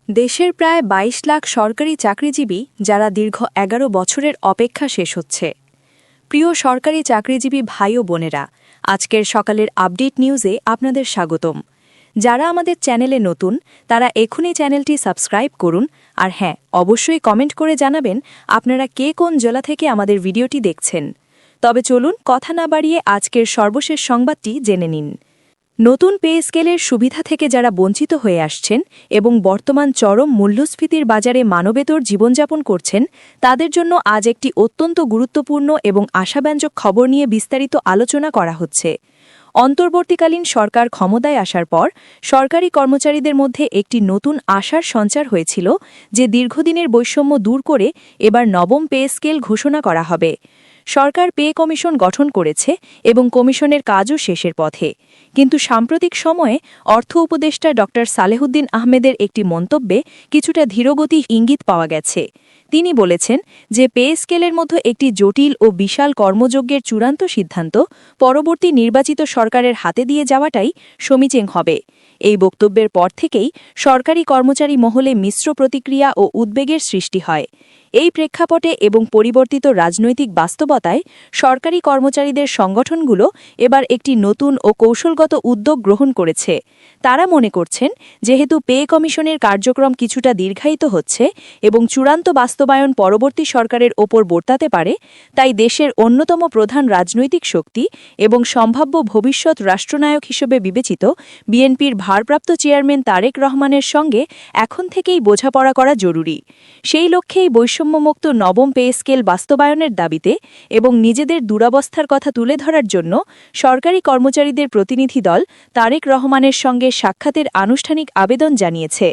দেশের প্রায় ২২ লাখ সরকারি চাকরিজীবী যারা দীর্ঘ ১১ বছরের অপেক্ষা শেষ হচ্ছে। প্রিয় সরকারি চাকরিজীবী ভাই ও বোনেরা, আজকের সকালের আপডেট নিউজে আপনাদের স্বাগতম। যারা আমাদের চ্যানেলে নতুন তারা এখনই চ্যানেলটি সাবস্ক্রাইব করুন, আর হ্যাঁ, অবশ্যই কমেন্ট করে জানাবেন আপনারা কে কোন জেলা থেকে আমাদের ভিডিওটি দেখছেন। তবে চলুন কথা না বাড়িয়ে আজকের সর্বশেষ সংবাদটি জেনে নিন। নতুন পে স্কেলের সুবিধা থেকে যারা বঞ্চিত হয়ে আসছেন এবং বর্তমান চরম মূল্যস্ফীতির বাজারে মানবেতর জীবনযাপন করছেন, তাদের জন্য আজ একটি অত্যন্ত গুরুত্বপূর্ণ এবং আশাব্যঞ্জক খবর নিয়ে বিস্তারিত আলোচনা করা হচ্ছে। অন্তর্বর্তীকালীন সরকার ক্ষমতায় আসার পর সরকারি কর্মচারীদের মধ্যে একটি নতুন আশার সঞ্চার হয়েছিল যে দীর্ঘদিনের বৈষম্য দূর করে এবার নবম পে স্কেল ঘোষণা করা হবে। সরকার পে কমিশন গঠন করেছে এবং কমিশনের কাজও শেষের পথে, কিন্তু সাম্প্রতিক সময়ে অর্থ উপদেষ্টা ড সালেহুদ্দিন আহমেদের একটি মন্তব্যে কিছুটা ধীরগতি ইঙ্গিত পাওয়া গেছে। তিনি বলেছেন যে পে স্কেলের মধ্যে একটি জটিল ও বিশাল কর্মযজ্ঞের চূড়ান্ত সিদ্ধান্ত পরবর্তী নির্বাচিত সরকারের হাতে দিয়ে যাওয়াটাই সমীচীন হবে। এই বক্তব্যের পর থেকেই সরকারি কর্মচারী মহলে মিশ্র প্রতিক্রিয়া ও উদ্বেগের সৃষ্টি হয়। এই প্রেক্ষাপটে এবং পরিবর্তিত রাজনৈতিক বাস্তবতায় সরকারি কর্মচারীদের সংগঠনগুলো এবার একটি নতুন ও কৌশলগত উদ্যোগ গ্রহণ করেছে। তারা মনে করছেন, যেহেতু পে কমিশনের কার্যক্রম কিছুটা দীর্ঘায়িত হচ্ছে এবং চূড়ান্ত বাস্তবায়ন পরবর্তী সরকারের ওপর বর্তাতে পারে, তাই দেশের অন্যতম প্রধান রাজনৈতিক শক্তি এবং সম্ভাব্য ভবিষ্যৎ রাষ্ট্রনায়ক হিসেবে বিবেচিত বিএনপির ভারপ্রাপ্ত চেয়ারম্যান তারেক রহমানের সঙ্গে এখন থেকেই বোঝাপড়া করা জরুরি। সেই লক্ষ্যেই বৈষম্যমুক্ত নবম পে স্কেল বাস্তবায়নের দাবিতে এবং নিজেদের দুরবস্থার কথা তুলে ধরার জন্য সরকারি কর্মচারীদের প্রতিনিধি দল তারেক রহমানের সঙ্গে সাক্ষাতের আনুষ্ঠানিক আবেদন জানিয়েছে।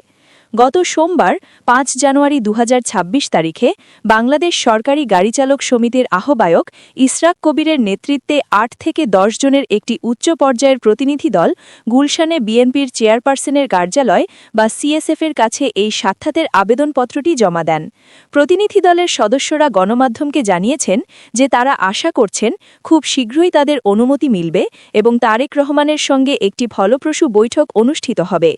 গত সোমবার ৫ জানুয়ারি ২০২৬ তারিখে বাংলাদেশ সরকারি গাড়িচালক সমিতির আহ্বায়ক ইসরাক কবিরের নেতৃত্বে ৮ থেকে ১০ জনের একটি উচ্চ পর্যায়ের প্রতিনিধি দল গুলশানে বিএনপির চেয়ারপারসনের কার্যালয় বা সিএসএফের কাছে এই সাক্ষাতের আবেদনপত্রটি জমা দেন। প্রতিনিধি দলের সদস্যরা গণমাধ্যমকে জানিয়েছেন যে তারা আশা করছেন খুব শীঘ্রই তাদের অনুমতি মিলবে এবং তারেক রহমানের সঙ্গে একটি ফলপ্রসূ বৈঠক অনুষ্ঠিত হবে।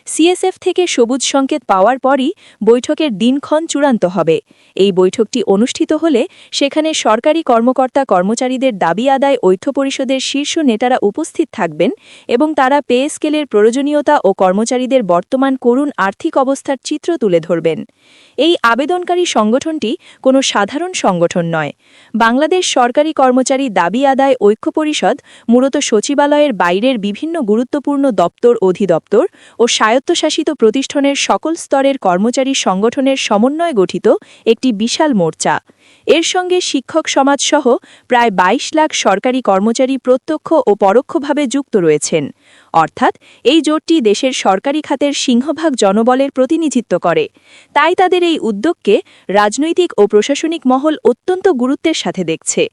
সিএসএফ থেকে সবুজ সংকেত পাওয়ার পরই বৈঠকের দিনক্ষণ চূড়ান্ত হবে। এই বৈঠকটি অনুষ্ঠিত হলে সেখানে সরকারি কর্মকর্তা কর্মচারীদের দাবি আদায় ঐক্য পরিষদের শীর্ষ নেতারা উপস্থিত থাকবেন এবং তারা পে স্কেলের প্রয়োজনীয়তা ও কর্মচারীদের বর্তমান করুণ আর্থিক অবস্থার চিত্র তুলে ধরবেন। এই আবেদনকারী সংগঠনটি কোনো সাধারণ সংগঠন নয়। বাংলাদেশ সরকারি কর্মচারী দাবি আদায় ঐক্য পরিষদ মূলত সচিবালয়ের বাইরের বিভিন্ন গুরুত্বপূর্ণ দপ্তর, অধিদপ্তর ও স্বায়ত্তশাসিত প্রতিষ্ঠানের সকল স্তরের কর্মচারী সংগঠনের সমন্বয়ে গঠিত একটি বিশাল মোর্চা। এর সঙ্গে শিক্ষক সমাজসহ প্রায় ২২ লাখ সরকারি কর্মচারী প্রত্যক্ষ ও পরোক্ষভাবে যুক্ত রয়েছেন। অর্থাৎ এই জোটটি দেশের সরকারি খাতের সিংহভাগ জনবলের প্রতিনিধিত্ব করে। তাই তাদের এই উদ্যোগকে রাজনৈতিক ও প্রশাসনিক মহল অত্যন্ত গুরুত্বের সাথে দেখছে।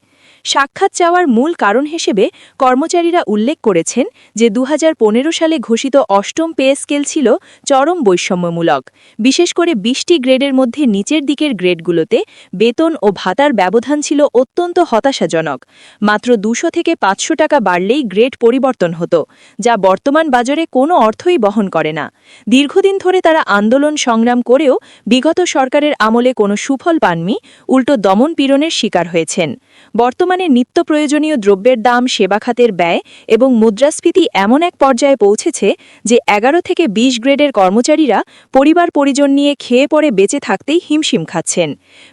সাক্ষাৎ চাওয়ার মূল কারণ হিসেবে কর্মচারীরা উল্লেখ করেছেন যে ২০১৫ সালে ঘোষিত অষ্টম পে স্কেল ছিল চরম বৈষম্যমূলক। বিশেষ করে ২০টি গ্রেডের মধ্যে নিচের দিকের গ্রেডগুলোতে বেতন ও ভাতার ব্যবধান ছিল অত্যন্ত হতাশাজনক। মাত্র ২০০ থেকে ৫০০ টাকা বাড়লেই গ্রেড পরিবর্তন হতো, যা বর্তমান বাজারে কোনো অর্থই বহন করে না। দীর্ঘদিন ধরে তারা আন্দোলন সংগ্রাম করেও বিগত সরকারের আমলে কোনো সুফল পাননি, উল্টো দমন পীড়নের শিকার হয়েছেন। বর্তমানে নিত্য প্রয়োজনীয় দ্রব্যের দাম, সেবা খাতের ব্যয় এবং মুদ্রাস্ফীতি এমন এক পর্যায়ে পৌঁছেছে যে ১১ থেকে ২০ গ্রেডের কর্মচারীরা পরিবার পরিজন নিয়ে খেয়ে পরে বেঁচে থাকতেই হিমশিম খাচ্ছেন।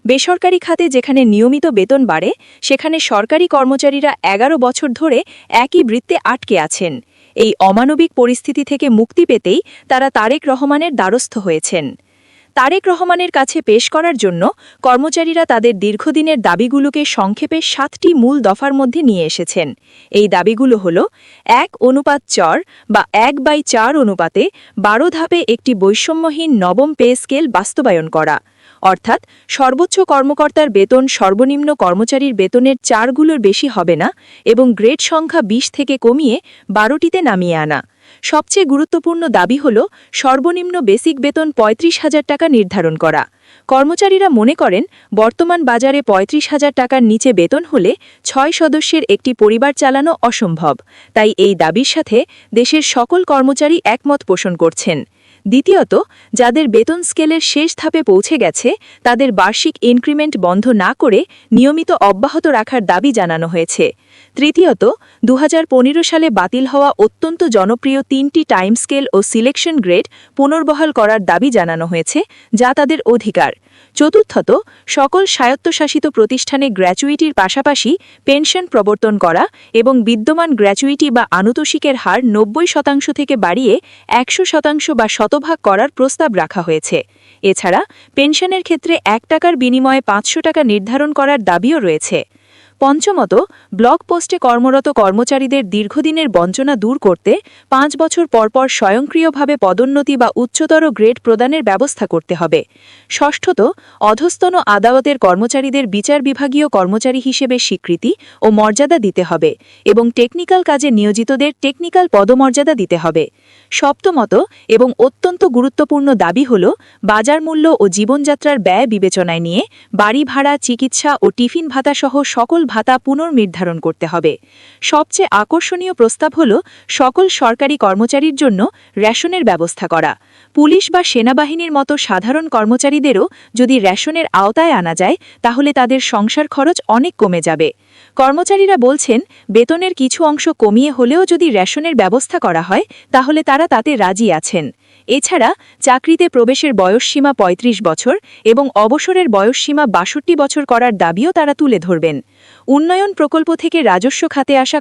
বেসরকারি খাতে যেখানে নিয়মিত বেতন বাড়ে, সেখানে সরকারি কর্মচারীরা ১১ বছর ধরে একই বৃত্তে আটকে আছেন। এই অমানবিক পরিস্থিতি থেকে মুক্তি পেতেই তারা তারেক রহমানের দ্বারস্থ হয়েছেন। তারেক রহমানের কাছে পেশ করার জন্য কর্মচারীরা তাদের দীর্ঘদিনের দাবিগুলোকে সংক্ষেপে ৭টি মূল দফার মধ্যে নিয়ে এসেছেন। এই দাবিগুলো হল ১:৪ বা ১/৪ অনুপাতে ১২ ধাপে একটি বৈষম্যহীন নবম পে স্কেল বাস্তবায়ন করা, অর্থাৎ সর্বোচ্চ কর্মকর্তার বেতন সর্বনিম্ন কর্মচারীর বেতনের ৪ বেশি হবে না এবং গ্রেড সংখ্যা ২০ থেকে কমিয়ে ১২টিতে নামিয়ে আনা। সবচেয়ে গুরুত্বপূর্ণ দাবি হল সর্বনিম্ন বেসিক বেতন ৩৫,০০০ টাকা নির্ধারণ করা। কর্মচারীরা মনে করেন বর্তমান বাজারে ৩৫,০০০ টাকার নিচে বেতন হলে ৬ সদস্যের একটি পরিবার চালানো অসম্ভব। তাই এই দাবির সাথে দেশের সকল কর্মচারী একমত পোষণ করছেন। দ্বিতীয়ত, যাদের বেতন স্কেলের শেষ ধাপে পৌঁছে গেছে তাদের বার্ষিক ইনক্রিমেন্ট বন্ধ না করে নিয়মিত অব্যাহত রাখার দাবি জানানো হয়েছে। তৃতীয়ত, 2015 সালে বাতিল হওয়া অত্যন্ত জনপ্রিয় 3টি টাইম স্কেল ও সিলেকশন গ্রেড পুনর্বহাল করার দাবি জানানো হয়েছে, যা তাদের অধিকার। চতুর্থত, সকল স্বায়ত্তশাসিত প্রতিষ্ঠানে গ্র্যাচুইটির পাশাপাশি পেনশন প্রবর্তন করা এবং বিদ্যমান গ্র্যাচুইটি বা আনুতোষিকের হার 90% থেকে বাড়িয়ে 100% বা শতভাগ করার প্রস্তাব রাখা হয়েছে। এছাড়া পেনশনের ক্ষেত্রে 1 টাকার বিনিময়ে 500 টাকা নির্ধারণ করার দাবিও রয়েছে। পঞ্চমত, ব্লক পোস্টে কর্মরত কর্মচারীদের দীর্ঘদিনের বঞ্চনা দূর করতে 5 বছর পরপর স্বয়ংক্রিয়ভাবে পদোন্নতি বা উচ্চতর গ্রেড প্রদানের ব্যবস্থা করতে হবে। ষষ্ঠত, অধস্তন আদালতের কর্মচারীদের বিচার বিভাগীয় কর্মচারী হিসেবে স্বীকৃতি ও মর্যাদা দিতে হবে এবং টেকনিক্যাল কাজে নিয়োজিতদের টেকনিক্যাল পদমর্যাদা দিতে হবে। সপ্তমত এবং অত্যন্ত গুরুত্বপূর্ণ দাবি হল বাজার মূল্য ও জীবনযাত্রার ব্যয় বিবেচনায় নিয়ে বাড়ি ভাড়া, চিকিৎসা ও টিফিন ভাতাসহ সকল ভাতা পুনর্নির্ধারণ করতে হবে। সবচেয়ে আকর্ষণীয় প্রস্তাব হল সকল সরকারি কর্মচারীর জন্য রেশনের ব্যবস্থা করা। পুলিশ বা সেনাবাহিনীর মতো সাধারণ কর্মচারীদেরও যদি রেশনের আওতায় আনা যায় তাহলে তাদের সংসার খরচ অনেক কমে যাবে। কর্মচারীরা বলছেন, বেতনের কিছু অংশ কমিয়ে হলেও যদি রেশনের ব্যবস্থা করা হয় তাহলে তারা তাতে রাজি আছেন। এছাড়া চাকরিতে প্রবেশের বয়সসীমা 35 বছর এবং অবসরের বয়সসীমা 62 বছর করার দাবিও তারা তুলে ধরবেন। উন্নয়ন প্রকল্প থেকে রাজস্ব খাতে আসা